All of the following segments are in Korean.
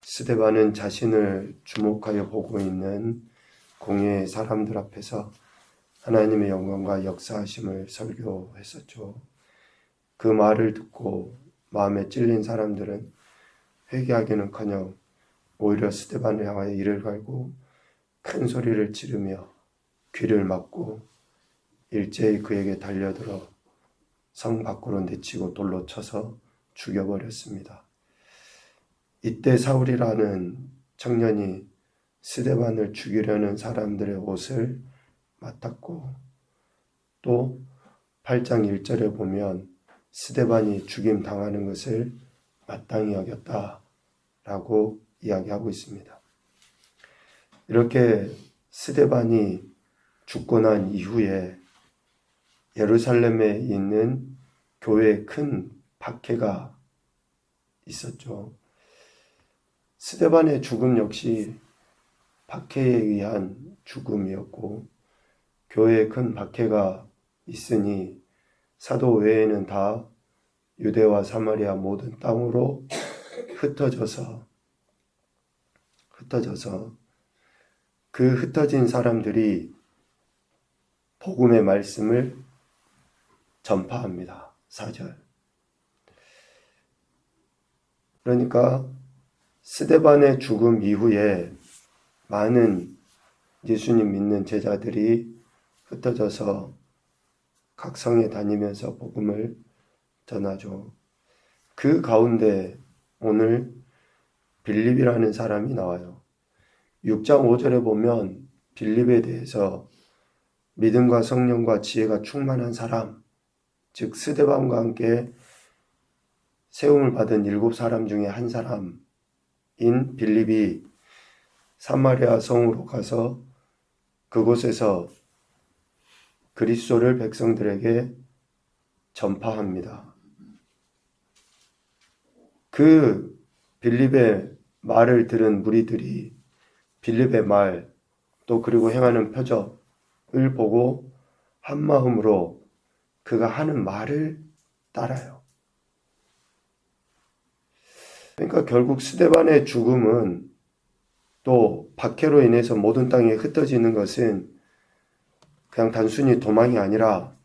스데반은 자신을 주목하여 보고 있는 공예의 사람들 앞에서 하나님의 영광과 역사하심을 설교했었죠. 그 말을 듣고 마음에 찔린 사람들은 회개하기는커녕 오히려 스데반을 향하여 이를 갈고 큰 소리를 지르며 귀를 막고 일제히 그에게 달려들어 성 밖으로 내치고 돌로 쳐서 죽여버렸습니다. 이때 사울이라는 청년이 스데반을 죽이려는 사람들의 옷을 맡았고, 또 8장 1절에 보면 스데반이 죽임 당하는 것을 마땅히 여겼다라고 이야기하고 있습니다. 이렇게 스데반이 죽고 난 이후에 예루살렘에 있는 교회에 큰 박해가 있었죠. 스데반의 죽음 역시 박해에 의한 죽음이었고, 교회에 큰 박해가 있으니 사도 외에는 다 유대와 사마리아 모든 땅으로 흩어져서 그 흩어진 사람들이 복음의 말씀을 전파합니다. 4절. 그러니까 스데반의 죽음 이후에 많은 예수님 믿는 제자들이 흩어져서 각 성에 다니면서 복음을 전하죠. 그 가운데 오늘 빌립이라는 사람이 나와요. 6장 5절에 보면 빌립에 대해서 믿음과 성령과 지혜가 충만한 사람, 즉 스데반과 함께 세움을 받은 7사람 중에 한 사람인 빌립이 사마리아 성으로 가서 그곳에서 그리스도를 백성들에게 전파합니다. 그 빌립의 말을 들은 무리들이 빌립의 말, 또 그리고 행하는 표적을 보고 한 마음으로 그가 하는 말을 따라요. 그러니까 결국 스데반의 죽음은, 또 박해로 인해서 모든 땅에 흩어지는 것은 그냥 단순히 도망이 아니라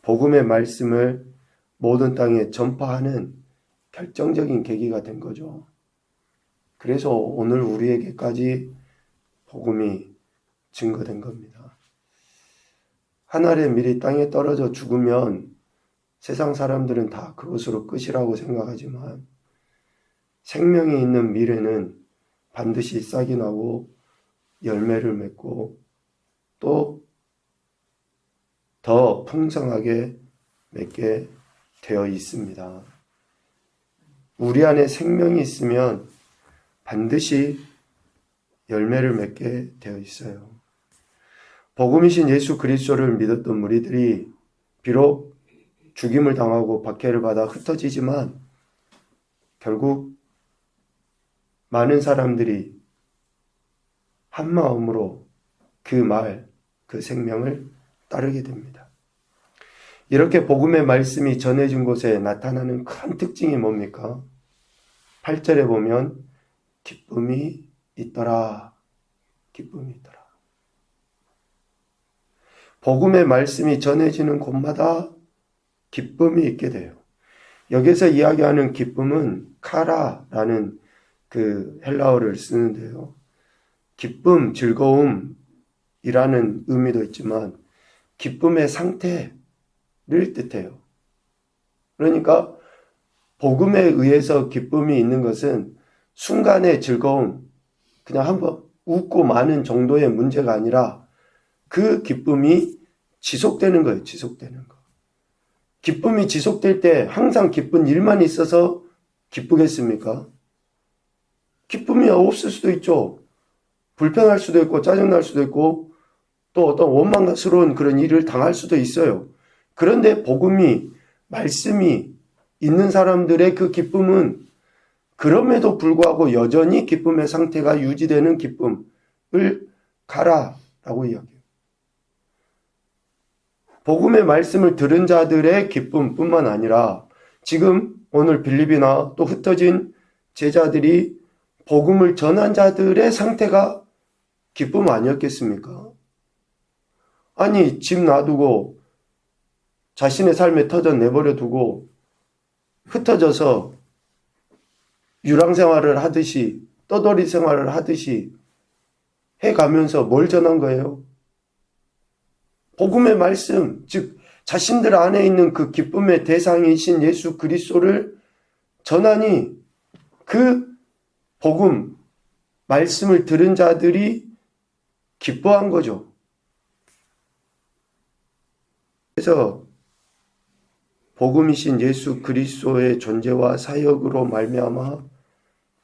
복음의 말씀을 모든 땅에 전파하는 결정적인 계기가 된 거죠. 그래서 오늘 우리에게까지 복음이 증거된 겁니다. 한 알의 밀이 땅에 떨어져 죽으면 세상 사람들은 다 그것으로 끝이라고 생각하지만, 생명이 있는 밀에는 반드시 싹이 나고 열매를 맺고 또 더 풍성하게 맺게 되어 있습니다. 우리 안에 생명이 있으면 반드시 열매를 맺게 되어 있어요. 복음이신 예수 그리스도를 믿었던 무리들이 비록 죽임을 당하고 박해를 받아 흩어지지만 결국 많은 사람들이 한 마음으로 그 말, 그 생명을 따르게 됩니다. 이렇게 복음의 말씀이 전해진 곳에 나타나는 큰 특징이 뭡니까? 8절에 보면 기쁨이 있더라. 기쁨이 있더라. 복음의 말씀이 전해지는 곳마다 기쁨이 있게 돼요. 여기서 이야기하는 기쁨은 카라라는 그 헬라어를 쓰는데요. 기쁨, 즐거움이라는 의미도 있지만 기쁨의 상태를 뜻해요. 그러니까 복음에 의해서 기쁨이 있는 것은 순간의 즐거움, 그냥 한번 웃고 마는 정도의 문제가 아니라 그 기쁨이 지속되는 거예요. 지속되는 거. 기쁨이 지속될 때 항상 기쁜 일만 있어서 기쁘겠습니까? 기쁨이 없을 수도 있죠. 불편할 수도 있고 짜증날 수도 있고 또 어떤 원망스러운 그런 일을 당할 수도 있어요. 그런데 복음이, 말씀이 있는 사람들의 그 기쁨은 그럼에도 불구하고 여전히 기쁨의 상태가 유지되는 기쁨을 가라라고 이야기해요. 복음의 말씀을 들은 자들의 기쁨뿐만 아니라 지금 오늘 빌립이나 또 흩어진 제자들이 복음을 전한 자들의 상태가 기쁨 아니었겠습니까? 아니, 집 놔두고 자신의 삶에 터져 내버려 두고 흩어져서 유랑 생활을 하듯이 떠돌이 생활을 하듯이 해가면서 뭘 전한 거예요? 복음의 말씀, 즉 자신들 안에 있는 그 기쁨의 대상이신 예수 그리스도를 전하니 그 복음, 말씀을 들은 자들이 기뻐한 거죠. 그래서 복음이신 예수 그리스도의 존재와 사역으로 말미암아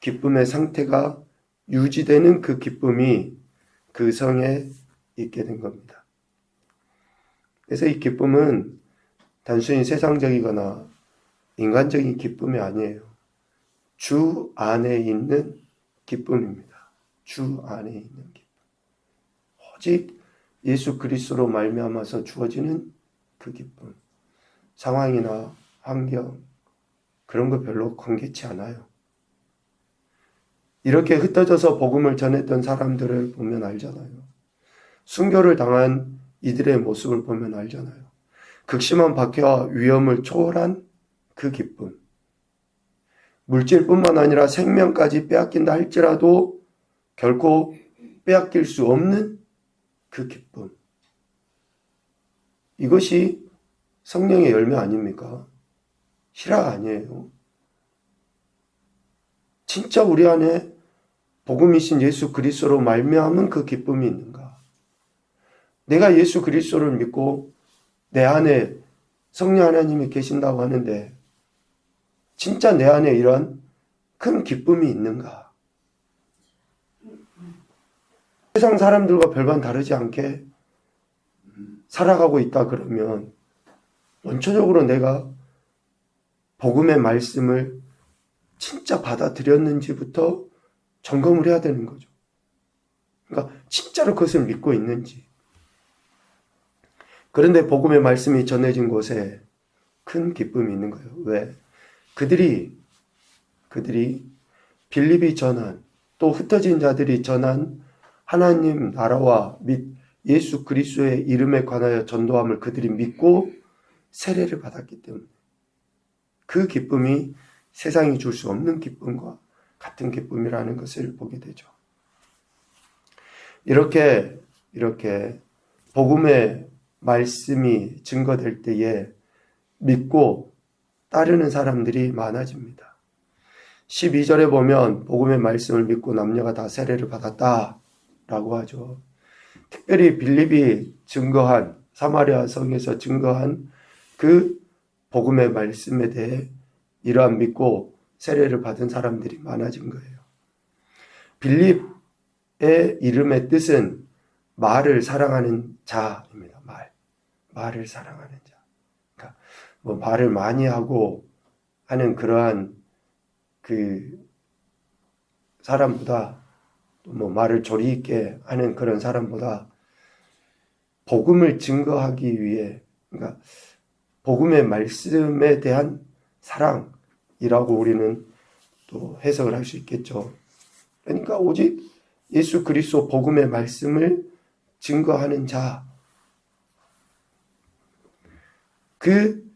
기쁨의 상태가 유지되는 그 기쁨이 그 성에 있게 된 겁니다. 그래서 이 기쁨은 단순히 세상적이거나 인간적인 기쁨이 아니에요. 주 안에 있는 기쁨입니다. 주 안에 있는 기쁨. 오직 예수 그리스도로 말미암아서 주어지는 그 기쁨. 상황이나 환경 그런 거 별로 관계치 않아요. 이렇게 흩어져서 복음을 전했던 사람들을 보면 알잖아요. 순교를 당한 이들의 모습을 보면 알잖아요. 극심한 박해와 위험을 초월한 그 기쁨. 물질뿐만 아니라 생명까지 빼앗긴다 할지라도 결코 빼앗길 수 없는 그 기쁨. 이것이 성령의 열매 아닙니까? 실화 아니에요. 진짜 우리 안에 복음이신 예수 그리스도로 말미암은 그 기쁨이 있는가? 내가 예수 그리스도를 믿고 내 안에 성령 하나님이 계신다고 하는데 진짜 내 안에 이런 큰 기쁨이 있는가? 세상 사람들과 별반 다르지 않게 살아가고 있다 그러면 원초적으로 내가 복음의 말씀을 진짜 받아들였는지부터 점검을 해야 되는 거죠. 그러니까 진짜로 그것을 믿고 있는지. 그런데 복음의 말씀이 전해진 곳에 큰 기쁨이 있는 거예요. 왜? 그들이 빌립이 전한 또 흩어진 자들이 전한 하나님 나라와 및 예수 그리스도의 이름에 관하여 전도함을 그들이 믿고 세례를 받았기 때문에 그 기쁨이 세상이 줄 수 없는 기쁨과 같은 기쁨이라는 것을 보게 되죠. 이렇게 복음의 말씀이 증거될 때에 믿고 따르는 사람들이 많아집니다. 12절에 보면 복음의 말씀을 믿고 남녀가 다 세례를 받았다라고 하죠. 특별히 빌립이 증거한 사마리아 성에서 증거한 그 복음의 말씀에 대해 이러한 믿고 세례를 받은 사람들이 많아진 거예요. 빌립의 이름의 뜻은 말을 사랑하는 자입니다. 말을 사랑하는 자. 그러니까 뭐 말을 많이 하고 하는 그러한 그 사람보다 뭐 말을 조리 있게 하는 그런 사람보다 복음을 증거하기 위해 그러니까 복음의 말씀에 대한 사랑이라고 우리는 또 해석을 할 수 있겠죠. 그러니까 오직 예수 그리스도 복음의 말씀을 증거하는 자, 그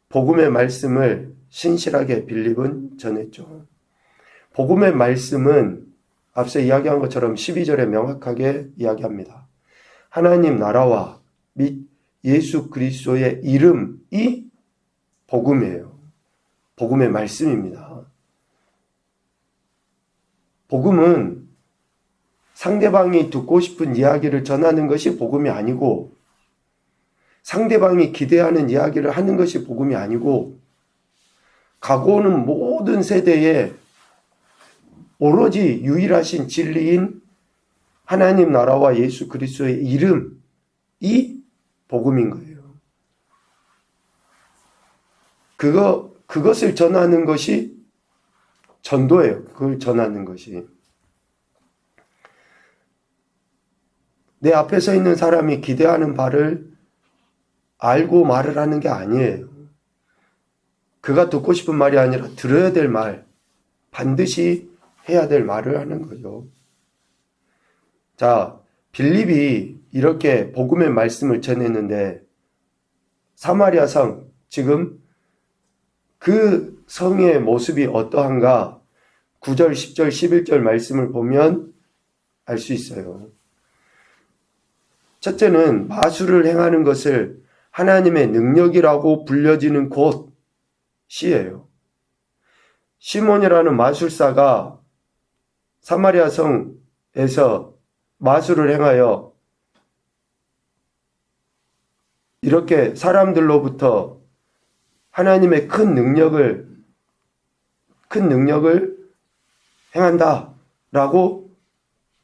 복음의 말씀을 신실하게 빌립은 전했죠. 복음의 말씀은 앞서 이야기한 것처럼 12절에 명확하게 이야기합니다. 하나님 나라와 및 예수 그리스도의 이름이 복음이에요. 복음의 말씀입니다. 복음은 상대방이 듣고 싶은 이야기를 전하는 것이 복음이 아니고 상대방이 기대하는 이야기를 하는 것이 복음이 아니고 가고 오는 모든 세대에 오로지 유일하신 진리인 하나님 나라와 예수 그리스도의 이름이 복음인 거예요. 그것을 전하는 것이 전도예요. 그걸 전하는 것이. 내 앞에 서 있는 사람이 기대하는 바를 알고 말을 하는 게 아니에요. 그가 듣고 싶은 말이 아니라 들어야 될 말, 반드시 해야 될 말을 하는 거죠. 자, 빌립이 이렇게 복음의 말씀을 전했는데 사마리아 성, 지금 그 성의 모습이 어떠한가 9절, 10절, 11절 말씀을 보면 알 수 있어요. 첫째는 마술을 행하는 것을 하나님의 능력이라고 불려지는 곳이에요. 시몬이라는 마술사가 사마리아 성에서 마술을 행하여 이렇게 사람들로부터 하나님의 큰 능력을 행한다라고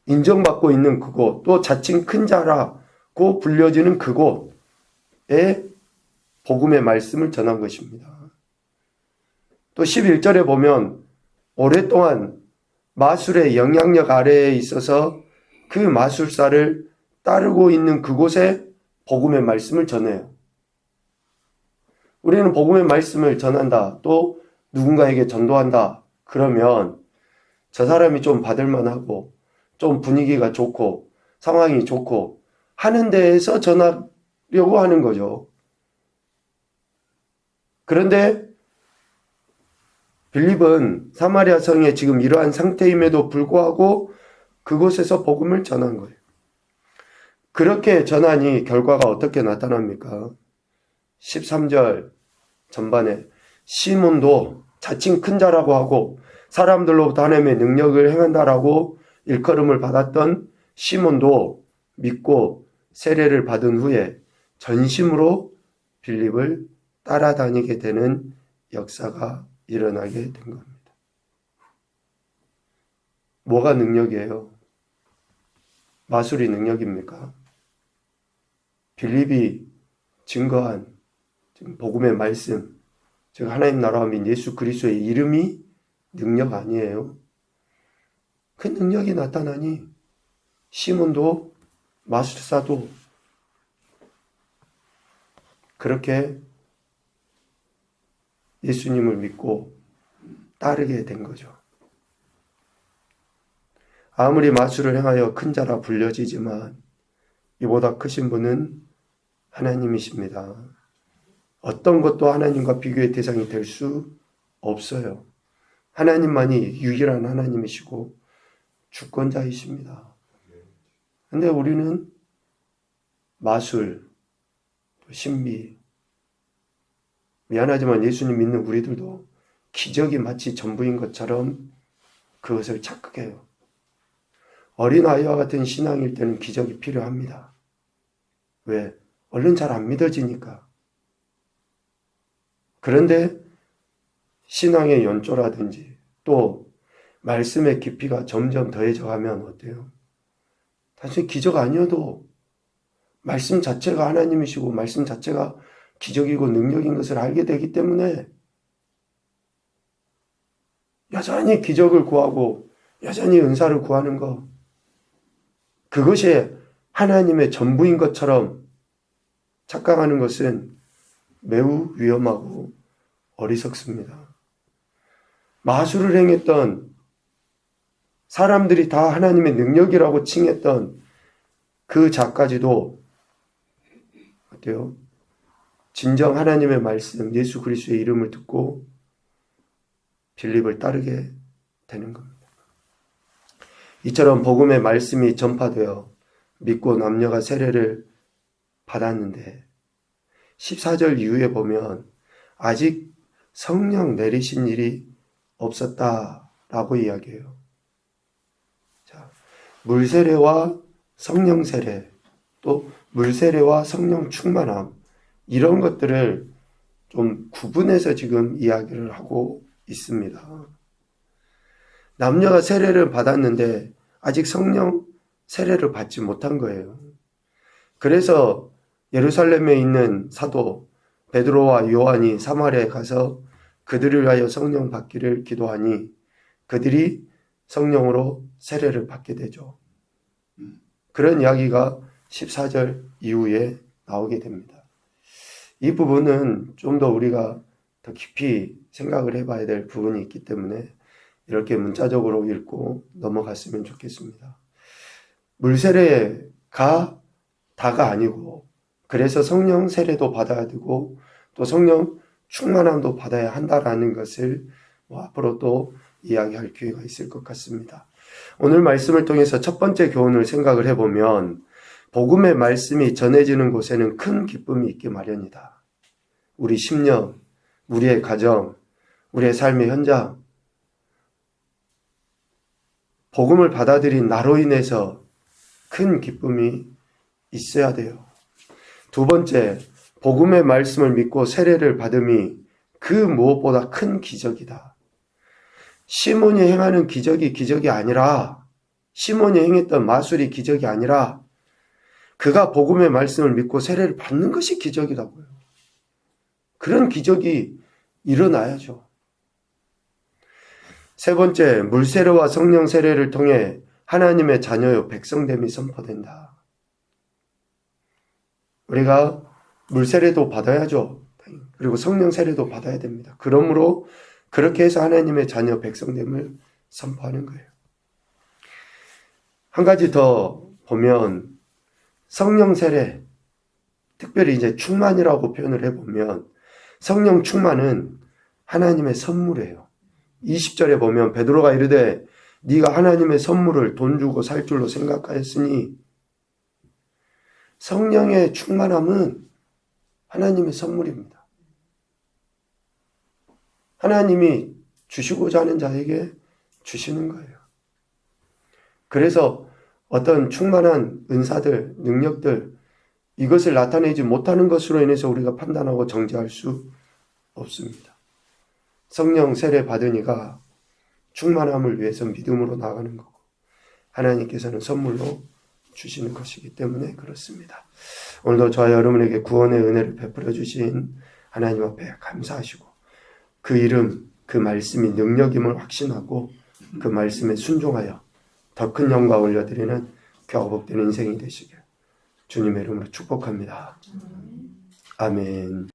인정받고 있는 그곳, 또 자칭 큰 자라고 불려지는 그곳에 복음의 말씀을 전한 것입니다. 또 11절에 보면 오랫동안 마술의 영향력 아래에 있어서 그 마술사를 따르고 있는 그곳에 복음의 말씀을 전해요. 우리는 복음의 말씀을 전한다, 또 누군가에게 전도한다, 그러면 저 사람이 좀 받을만하고 좀 분위기가 좋고 상황이 좋고 하는 데에서 전하려고 하는 거죠. 그런데 빌립은 사마리아 성에 지금 이러한 상태임에도 불구하고 그곳에서 복음을 전한 거예요. 그렇게 전하니 결과가 어떻게 나타납니까? 13절 전반에 시몬도 자칭 큰 자라고 하고 사람들로부터 하나님의 능력을 행한다라고 일컬음을 받았던 시몬도 믿고 세례를 받은 후에 전심으로 빌립을 따라다니게 되는 역사가 일어나게 된 겁니다. 뭐가 능력이에요? 마술이 능력입니까? 빌립이 증거한 복음의 말씀, 즉 하나님 나라와 민 예수 그리스도의 이름이 능력 아니에요. 그 능력이 나타나니 시몬도 마술사도 그렇게 예수님을 믿고 따르게 된 거죠. 아무리 마술을 행하여 큰 자라 불려지지만 이보다 크신 분은 하나님이십니다. 어떤 것도 하나님과 비교의 대상이 될 수 없어요. 하나님만이 유일한 하나님이시고 주권자이십니다. 근데 우리는 마술, 신비, 미안하지만 예수님 믿는 우리들도 기적이 마치 전부인 것처럼 그것을 착각해요. 어린아이와 같은 신앙일 때는 기적이 필요합니다. 왜? 얼른 잘 안 믿어지니까. 그런데 신앙의 연조라든지 또 말씀의 깊이가 점점 더해져 가면 어때요? 단순히 기적 아니어도 말씀 자체가 하나님이시고 말씀 자체가 기적이고 능력인 것을 알게 되기 때문에 여전히 기적을 구하고 여전히 은사를 구하는 것, 그것이 하나님의 전부인 것처럼 착각하는 것은 매우 위험하고 어리석습니다. 마술을 행했던 사람들이 다 하나님의 능력이라고 칭했던 그 자까지도 어때요? 진정 하나님의 말씀, 예수 그리스도의 이름을 듣고 빌립을 따르게 되는 겁니다. 이처럼 복음의 말씀이 전파되어 믿고 남녀가 세례를 받았는데 14절 이후에 보면 아직 성령 내리신 일이 없었다라고 이야기해요. 자, 물세례와 성령 세례, 또 물세례와 성령 충만함, 이런 것들을 좀 구분해서 지금 이야기를 하고 있습니다. 남녀가 세례를 받았는데 아직 성령 세례를 받지 못한 거예요. 그래서 예루살렘에 있는 사도 베드로와 요한이 사마리아에 가서 그들을 위하여 성령 받기를 기도하니 그들이 성령으로 세례를 받게 되죠. 그런 이야기가 14절 이후에 나오게 됩니다. 이 부분은 좀 더 우리가 더 깊이 생각을 해봐야 될 부분이 있기 때문에 이렇게 문자적으로 읽고 넘어갔으면 좋겠습니다. 물세례가 다가 아니고, 그래서 성령 세례도 받아야 되고 또 성령 충만함도 받아야 한다라는 것을 앞으로 또 이야기할 기회가 있을 것 같습니다. 오늘 말씀을 통해서 첫 번째 교훈을 생각을 해보면, 복음의 말씀이 전해지는 곳에는 큰 기쁨이 있기 마련이다. 우리 심령, 우리의 가정, 우리의 삶의 현장, 복음을 받아들인 나로 인해서 큰 기쁨이 있어야 돼요. 두 번째, 복음의 말씀을 믿고 세례를 받음이 그 무엇보다 큰 기적이다. 시몬이 행하는 기적이 아니라, 시몬이 행했던 마술이 기적이 아니라 그가 복음의 말씀을 믿고 세례를 받는 것이 기적이라고요. 그런 기적이 일어나야죠. 세 번째, 물세례와 성령 세례를 통해 하나님의 자녀요 백성됨이 선포된다. 우리가 물세례도 받아야죠. 그리고 성령 세례도 받아야 됩니다. 그러므로 그렇게 해서 하나님의 자녀 백성됨을 선포하는 거예요. 한 가지 더 보면, 성령 세례, 특별히 이제 충만이라고 표현을 해보면, 성령 충만은 하나님의 선물이에요. 20절에 보면 베드로가 이르되 네가 하나님의 선물을 돈 주고 살 줄로 생각하였으니, 성령의 충만함은 하나님의 선물입니다. 하나님이 주시고자 하는 자에게 주시는 거예요. 그래서 어떤 충만한 은사들, 능력들, 이것을 나타내지 못하는 것으로 인해서 우리가 판단하고 정죄할 수 없습니다. 성령 세례 받은 이가 충만함을 위해서 믿음으로 나가는 거고, 하나님께서는 선물로 주시는 것이기 때문에 그렇습니다. 오늘도 저와 여러분에게 구원의 은혜를 베풀어 주신 하나님 앞에 감사하시고, 그 이름, 그 말씀이 능력임을 확신하고 그 말씀에 순종하여 더 큰 영광 올려드리는 격복된 인생이 되시길 주님의 이름으로 축복합니다. 아멘.